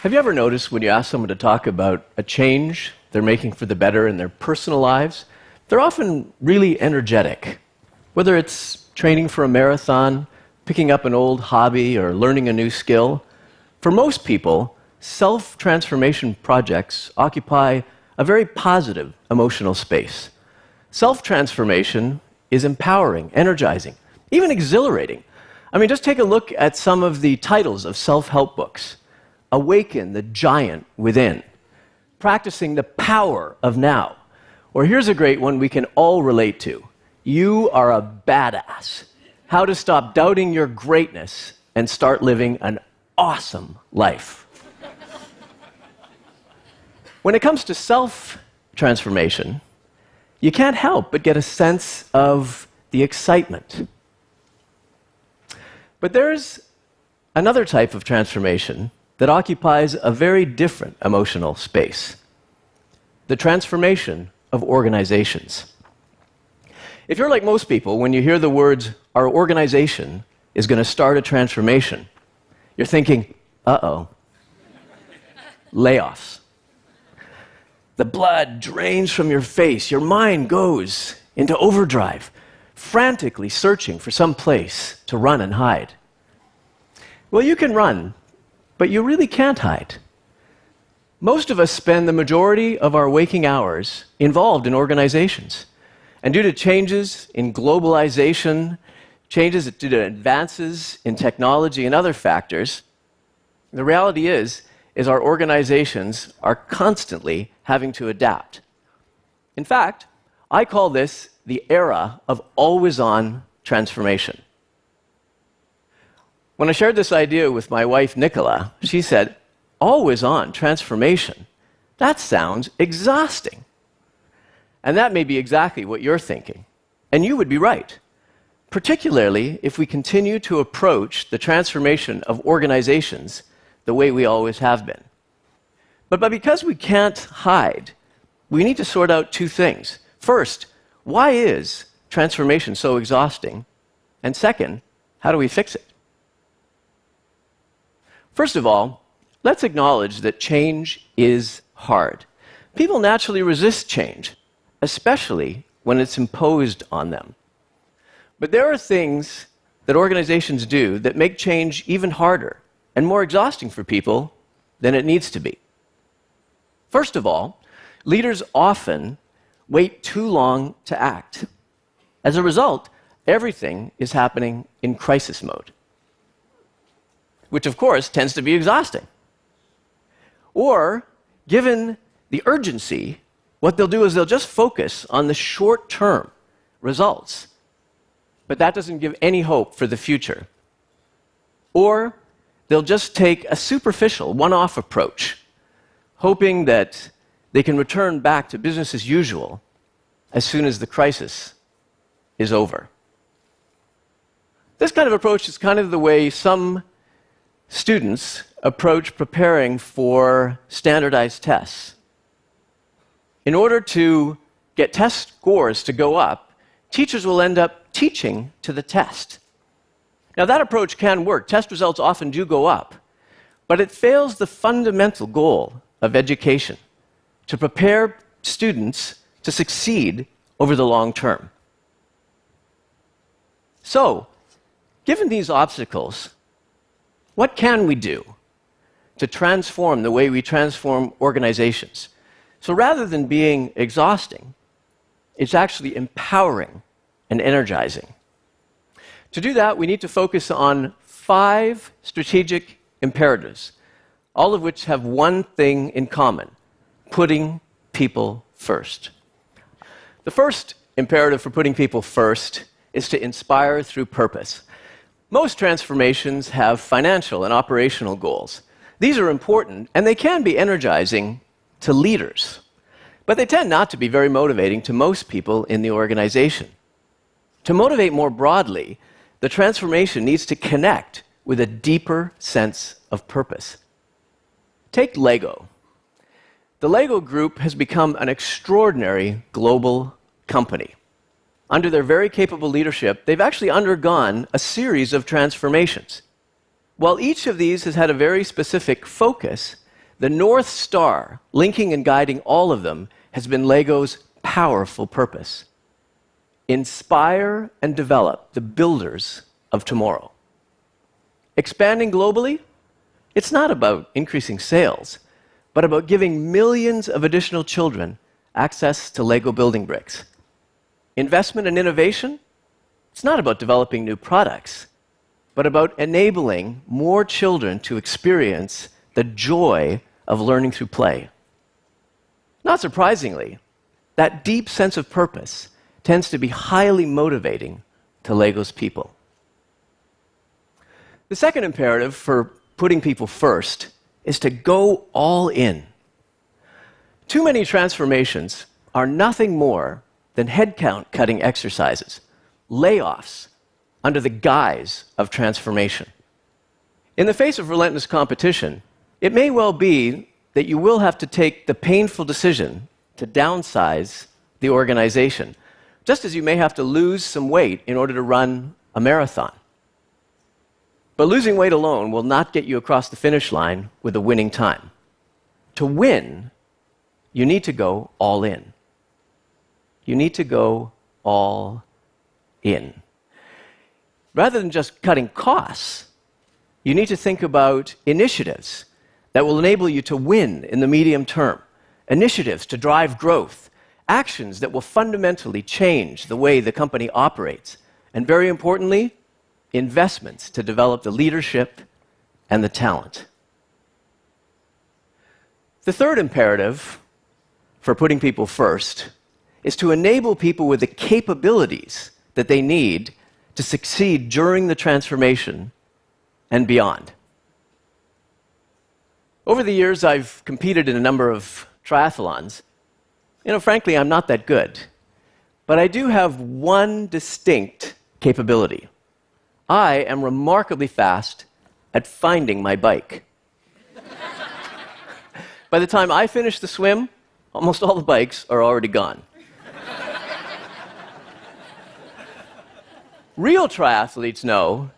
Have you ever noticed when you ask someone to talk about a change they're making for the better in their personal lives, they're often really energetic? Whether it's training for a marathon, picking up an old hobby, or learning a new skill, for most people, self-transformation projects occupy a very positive emotional space. Self-transformation is empowering, energizing, even exhilarating. I mean, just take a look at some of the titles of self-help books. Awaken the Giant Within, Practicing the Power of Now. Or here's a great one we can all relate to. You Are a Badass. How to Stop Doubting Your Greatness and Start Living an Awesome Life. When it comes to self-transformation, you can't help but get a sense of the excitement. But there's another type of transformation that occupies a very different emotional space: the transformation of organizations. If you're like most people, when you hear the words, "our organization is going to start a transformation," you're thinking, uh-oh, layoffs. The blood drains from your face, your mind goes into overdrive, frantically searching for some place to run and hide. Well, you can run, but you really can't hide. Most of us spend the majority of our waking hours involved in organizations. And due to changes in globalization, changes due to advances in technology and other factors, the reality is our organizations are constantly having to adapt. In fact, I call this the era of always-on transformation. When I shared this idea with my wife, Nicola, she said, "Always-on transformation? That sounds exhausting." And that may be exactly what you're thinking. And you would be right, particularly if we continue to approach the transformation of organizations the way we always have been. But because we can't hide, we need to sort out two things. First, why is transformation so exhausting? And second, how do we fix it? First of all, let's acknowledge that change is hard. People naturally resist change, especially when it's imposed on them. But there are things that organizations do that make change even harder and more exhausting for people than it needs to be. First of all, leaders often wait too long to act. As a result, everything is happening in crisis mode, which of course tends to be exhausting. Or, given the urgency, what they'll do is they'll just focus on the short-term results, but that doesn't give any hope for the future. Or, they'll just take a superficial, one-off approach, hoping that they can return back to business as usual as soon as the crisis is over. This kind of approach is kind of the way some students approach preparing for standardized tests. In order to get test scores to go up, teachers will end up teaching to the test. Now, that approach can work. Test results often do go up, but it fails the fundamental goal of education: to prepare students to succeed over the long term. So, given these obstacles, what can we do to transform the way we transform organizations? So rather than being exhausting, it's actually empowering and energizing. To do that, we need to focus on 5 strategic imperatives, all of which have one thing in common: putting people first. The first imperative for putting people first is to inspire through purpose. Most transformations have financial and operational goals. These are important, and they can be energizing to leaders, but they tend not to be very motivating to most people in the organization. To motivate more broadly, the transformation needs to connect with a deeper sense of purpose. Take Lego. The Lego Group has become an extraordinary global company. Under their very capable leadership, they've actually undergone a series of transformations. While each of these has had a very specific focus, The North Star, linking and guiding all of them, has been LEGO's powerful purpose. Inspire and develop the builders of tomorrow. Expanding globally, it's not about increasing sales, but about giving millions of additional children access to LEGO building bricks. Investment and innovation, it's not about developing new products, but about enabling more children to experience the joy of learning through play. Not surprisingly, that deep sense of purpose tends to be highly motivating to LEGO's people. The second imperative for putting people first is to go all in. Too many transformations are nothing more than headcount cutting exercises, layoffs under the guise of transformation. In the face of relentless competition, it may well be that you will have to take the painful decision to downsize the organization, just as you may have to lose some weight in order to run a marathon. But losing weight alone will not get you across the finish line with a winning time. To win, you need to go all in. You need to go all in. Rather than just cutting costs, you need to think about initiatives that will enable you to win in the medium term, initiatives to drive growth, actions that will fundamentally change the way the company operates, and very importantly, investments to develop the leadership and the talent. The third imperative for putting people first is to enable people with the capabilities that they need to succeed during the transformation and beyond. Over the years, I've competed in a number of triathlons. Frankly, I'm not that good. But I do have one distinct capability. I am remarkably fast at finding my bike. By the time I finish the swim, almost all the bikes are already gone. Real triathletes know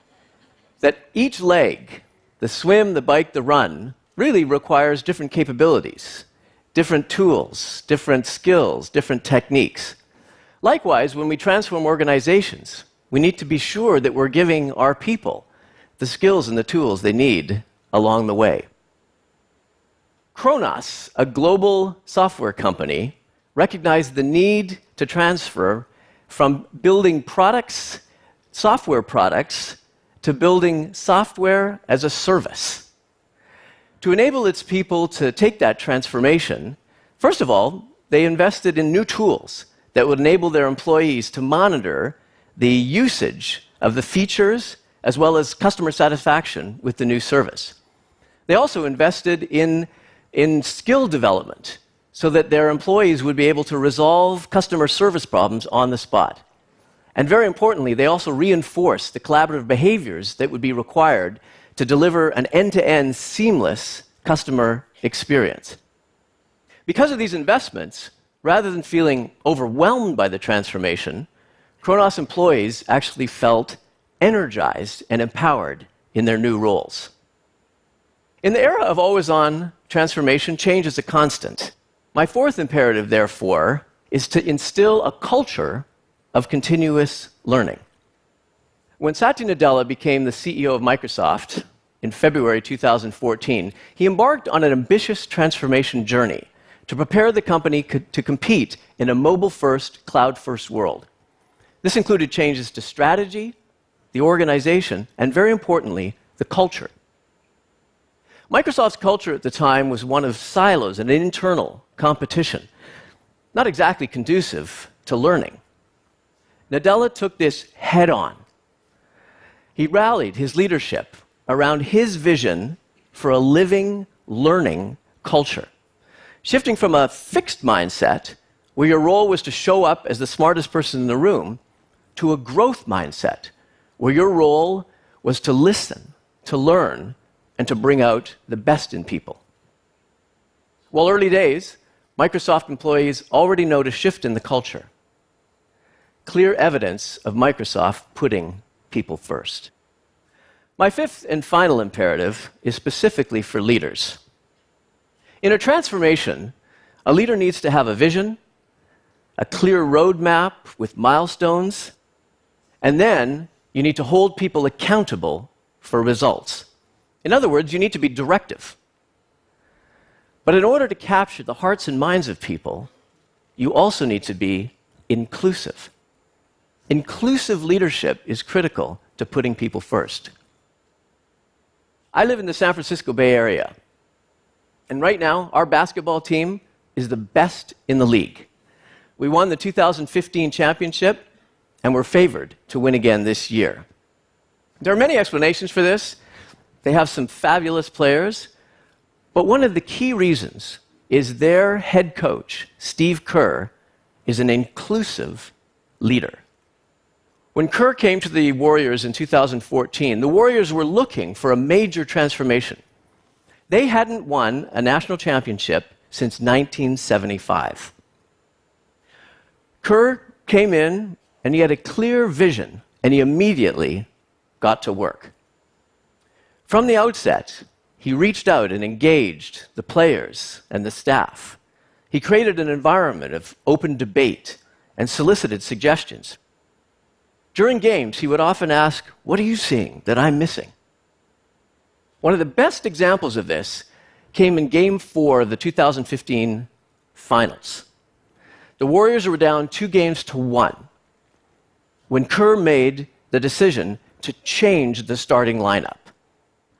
that each leg, the swim, the bike, the run, really requires different capabilities, different tools, different skills, different techniques. Likewise, when we transform organizations, we need to be sure that we're giving our people the skills and the tools they need along the way. Kronos, a global software company, recognized the need to transfer from building products, software products, to building software as a service. To enable its people to take that transformation, first of all, they invested in new tools that would enable their employees to monitor the usage of the features as well as customer satisfaction with the new service. They also invested in skill development so that their employees would be able to resolve customer service problems on the spot. And very importantly, they also reinforced the collaborative behaviors that would be required to deliver an end-to-end seamless customer experience. Because of these investments, rather than feeling overwhelmed by the transformation, Kronos employees actually felt energized and empowered in their new roles. In the era of always-on transformation, change is a constant. My fourth imperative, therefore, is to instill a culture of continuous learning. When Satya Nadella became the CEO of Microsoft in February 2014, he embarked on an ambitious transformation journey to prepare the company to compete in a mobile-first, cloud-first world. This included changes to strategy, the organization, and very importantly, the culture. Microsoft's culture at the time was one of silos and internal competition, not exactly conducive to learning. Nadella took this head-on. He rallied his leadership around his vision for a living, learning culture, shifting from a fixed mindset, where your role was to show up as the smartest person in the room, to a growth mindset, where your role was to listen, to learn, and to bring out the best in people. While early days, Microsoft employees already noticed a shift in the culture. Clear evidence of Microsoft putting people first. My fifth and final imperative is specifically for leaders. In a transformation, a leader needs to have a vision, a clear roadmap with milestones, and then you need to hold people accountable for results. In other words, you need to be directive. But in order to capture the hearts and minds of people, you also need to be inclusive. Inclusive leadership is critical to putting people first. I live in the San Francisco Bay Area, and right now, our basketball team is the best in the league. We won the 2015 championship, and we're favored to win again this year. There are many explanations for this. They have some fabulous players, but one of the key reasons is their head coach, Steve Kerr, is an inclusive leader. When Kerr came to the Warriors in 2014, the Warriors were looking for a major transformation. They hadn't won a national championship since 1975. Kerr came in, and he had a clear vision, and he immediately got to work. From the outset, he reached out and engaged the players and the staff. He created an environment of open debate and solicited suggestions. During games, he would often ask, "What are you seeing that I'm missing?" One of the best examples of this came in Game 4 of the 2015 finals. The Warriors were down 2-1 when Kerr made the decision to change the starting lineup.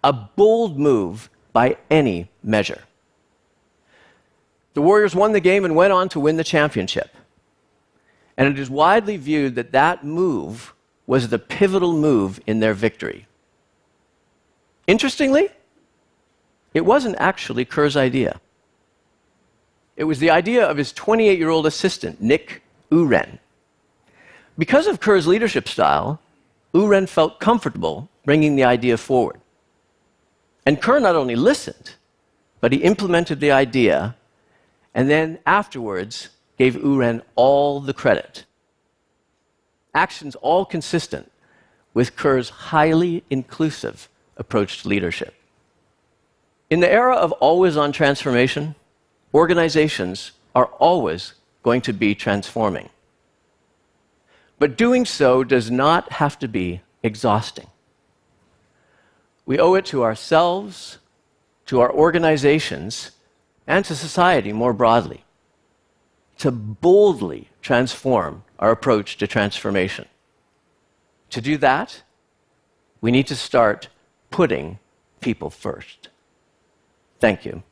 A bold move by any measure. The Warriors won the game and went on to win the championship. And it is widely viewed that that move was the pivotal move in their victory. Interestingly, it wasn't actually Kerr's idea. It was the idea of his 28-year-old assistant, Nick Uren. Because of Kerr's leadership style, Uren felt comfortable bringing the idea forward. And Kerr not only listened, but he implemented the idea, and then afterwards gave Uren all the credit. Actions all consistent with Kerr's highly inclusive approach to leadership. In the era of always-on transformation, organizations are always going to be transforming. But doing so does not have to be exhausting. We owe it to ourselves, to our organizations, and to society more broadly to boldly transform our approach to transformation. To do that, we need to start putting people first. Thank you.